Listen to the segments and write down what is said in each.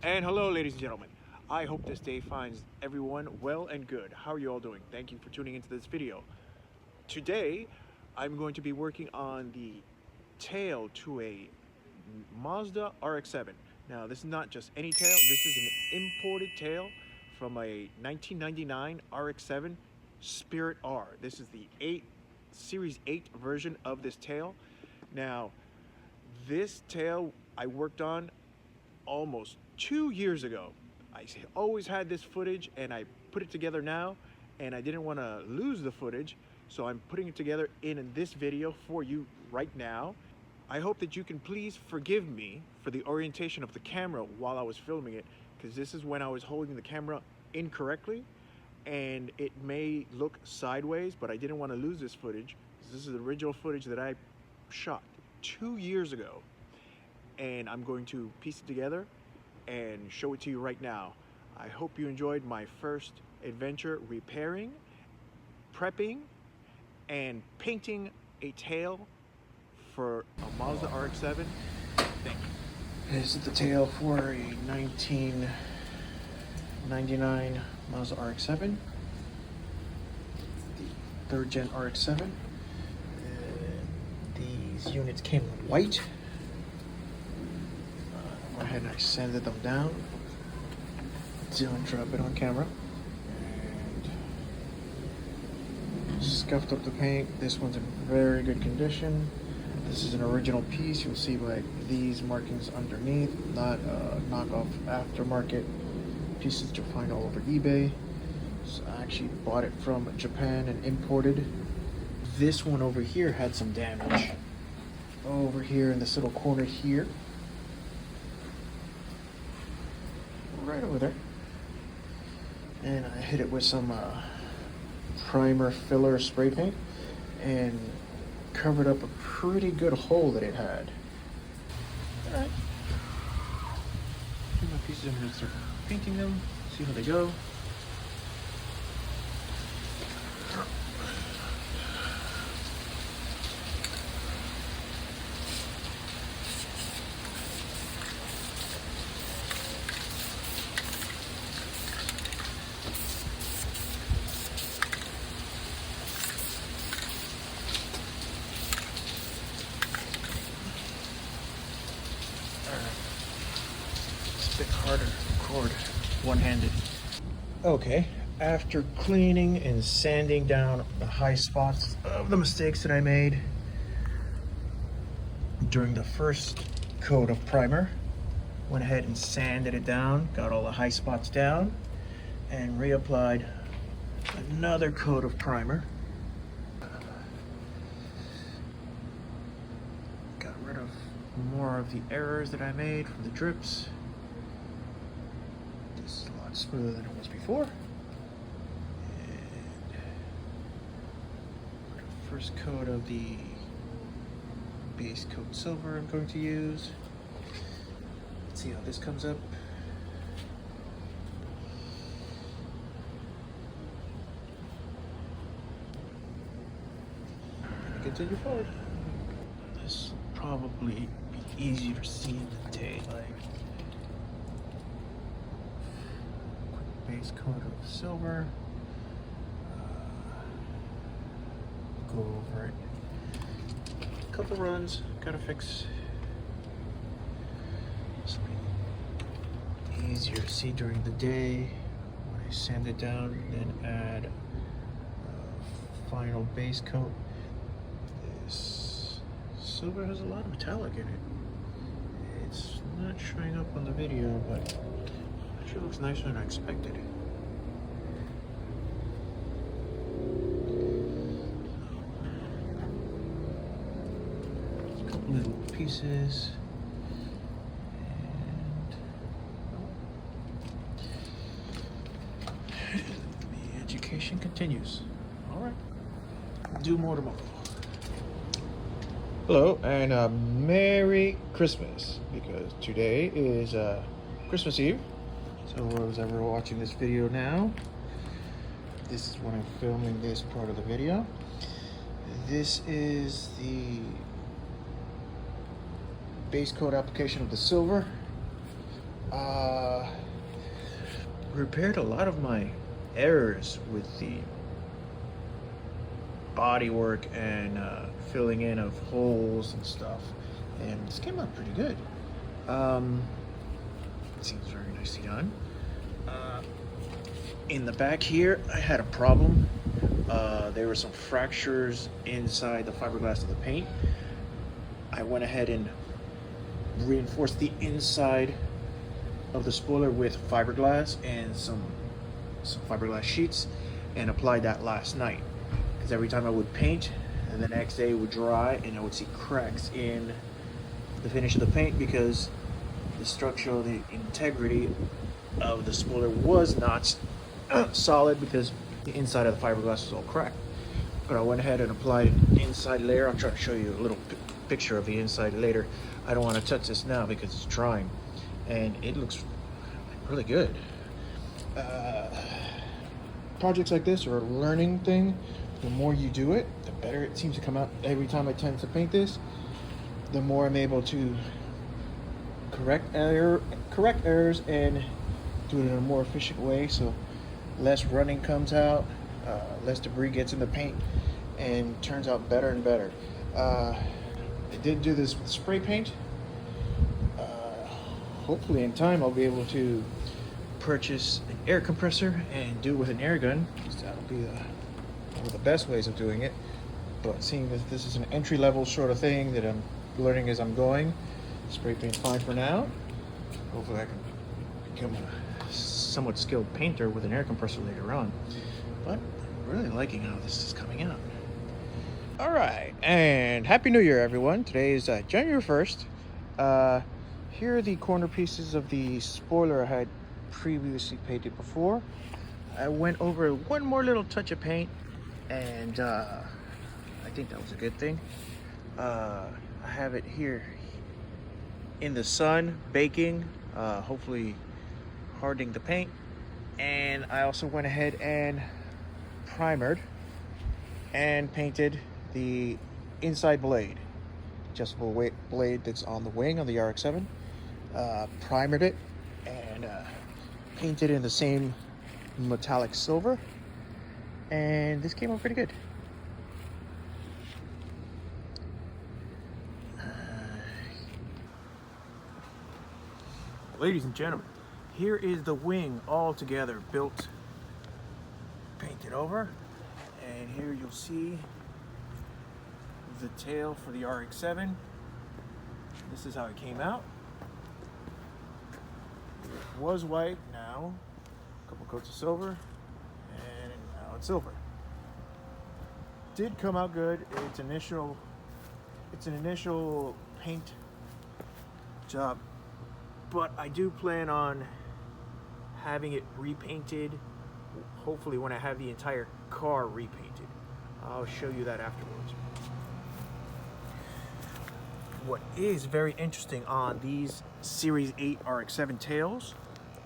And hello, ladies and gentlemen. I hope this day finds everyone well and good. How are you all doing? Thank you for tuning into this video. Today, I'm going to be working on the tail to a Mazda RX-7. Now, this is not just any tail. This is an imported tail from a 1999 RX-7 Spirit R. This is the Series 8 version of this tail. Now, this tail I worked on almost 2 years ago. I always had this footage and I put it together now, and I didn't want to lose the footage, so I'm putting it together in this video for you right now. I hope that you can please forgive me for the orientation of the camera while I was filming it, because this is when I was holding the camera incorrectly and it may look sideways, but I didn't want to lose this footage. This is the original footage that I shot 2 years ago, and I'm going to piece it together and show it to you right now. I hope you enjoyed my first adventure repairing, prepping, and painting a tail for a Mazda RX-7. Thank you. This is the tail for a 1999 Mazda RX-7, the 3rd gen RX-7. These units came in white. I went ahead and I sanded them down. Don't drop it on camera. And scuffed up the paint. This one's in very good condition. This is an original piece. You'll see by these markings underneath, not knockoff aftermarket pieces you'll find all over eBay. So I actually bought it from Japan and imported. This one over here had some damage. Over here in this little corner here. Right over there. And I hit it with some primer filler spray paint and covered up a pretty good hole that it had. Alright. Put my pieces in here and start painting them, see how they go. It's a bit harder to record one-handed. Okay, after cleaning and sanding down the high spots of the mistakes that I made during the first coat of primer, went ahead and sanded it down, got all the high spots down, and reapplied another coat of primer. Got rid of more of the errors that I made from the drips. This is a lot smoother than it was before. And the first coat of the base coat silver I'm going to use. Let's see how this comes up. And continue forward. This will probably be easier to see in the daylight. Quick base coat of silver. Go over it. Couple runs, gotta fix. This will be easier to see during the day when I sand it down, then add a final base coat. This silver has a lot of metallic in it. It's not showing up on the video, but it actually looks nicer than I expected. A couple little pieces. And the education continues. All right. Do more tomorrow. Hello, and Merry Christmas, because today is Christmas Eve. So whoever's ever watching this video now, this is when I'm filming this part of the video. This is the base coat application of the silver. Repaired a lot of my errors with the bodywork and filling in of holes and stuff, and this came out pretty good. It seems very nicely done. In the back here, I had a problem. There were some fractures inside the fiberglass of the paint. I went ahead and reinforced the inside of the spoiler with fiberglass and some fiberglass sheets, and applied that last night. Because every time I would paint, and the next day it would dry, and I would see cracks in the finish of the paint because the structural, the integrity of the spoiler was not solid because the inside of the fiberglass was all cracked. But I went ahead and applied an inside layer. I'll try to show you a little picture of the inside later. I don't want to touch this now because it's drying, and it looks really good. Projects like this are a learning thing. The more you do it, the better it seems to come out. Every time I tend to paint this, the more I'm able to correct errors and do it in a more efficient way, so less running comes out, less debris gets in the paint, and turns out better and better. I did do this with spray paint. Hopefully in time I'll be able to purchase an air compressor and do it with an air gun, because that'll be one of the best ways of doing it. But seeing that this is an entry-level sort of thing that I'm learning as I'm going, spray paint's fine for now. Hopefully I can become a somewhat skilled painter with an air compressor later on. But I'm really liking how this is coming out. All right, and Happy New Year, everyone. Today is January 1st. Here are the corner pieces of the spoiler I had previously painted before. I went over one more little touch of paint, and I think that was a good thing. I have it here in the sun, baking, hopefully hardening the paint. And I also went ahead and primered and painted the inside blade, adjustable blade that's on the wing on the RX-7. Primered it and painted in the same metallic silver, and this came out pretty good. Ladies and gentlemen, here is the wing all together, built, painted over, and here you'll see the tail for the RX-7. This is how it came out. It was white, now a couple coats of silver, and now it's silver. Did come out good. It's an initial paint job, but I do plan on having it repainted, hopefully when I have the entire car repainted. I'll show you that afterwards. What is very interesting on these Series 8 RX-7 tails,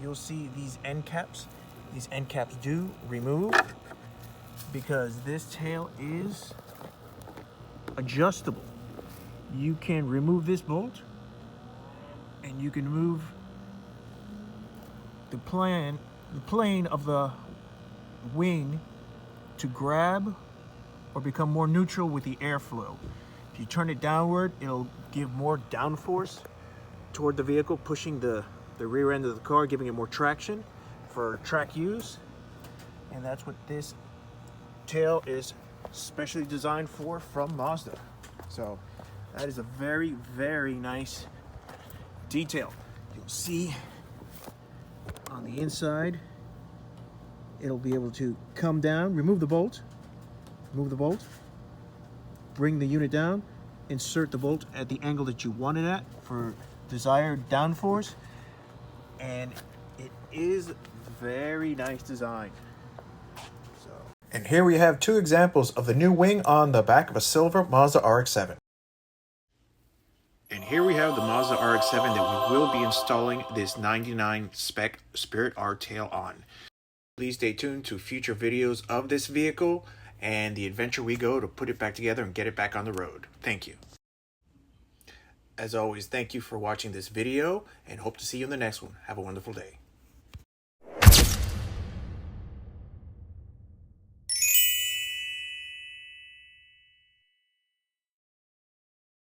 you'll see these end caps. These end caps do remove because this tail is adjustable. You can remove this bolt, and you can move the plane of the wing to grab or become more neutral with the airflow. If you turn it downward, it'll give more downforce toward the vehicle, pushing the rear end of the car, giving it more traction for track use. And that's what this tail is specially designed for from Mazda. So that is a very, very nice detail. You'll see on the inside, it'll be able to come down, remove the bolt, bring the unit down, insert the bolt at the angle that you want it at for desired downforce, and it is very nice design. And here we have two examples of the new wing on the back of a silver Mazda RX-7. And here we have the Mazda RX-7 that we will be installing this 99 spec Spirit R tail on. Please stay tuned to future videos of this vehicle and the adventure we go to put it back together and get it back on the road. Thank you. As always, thank you for watching this video and hope to see you in the next one. Have a wonderful day.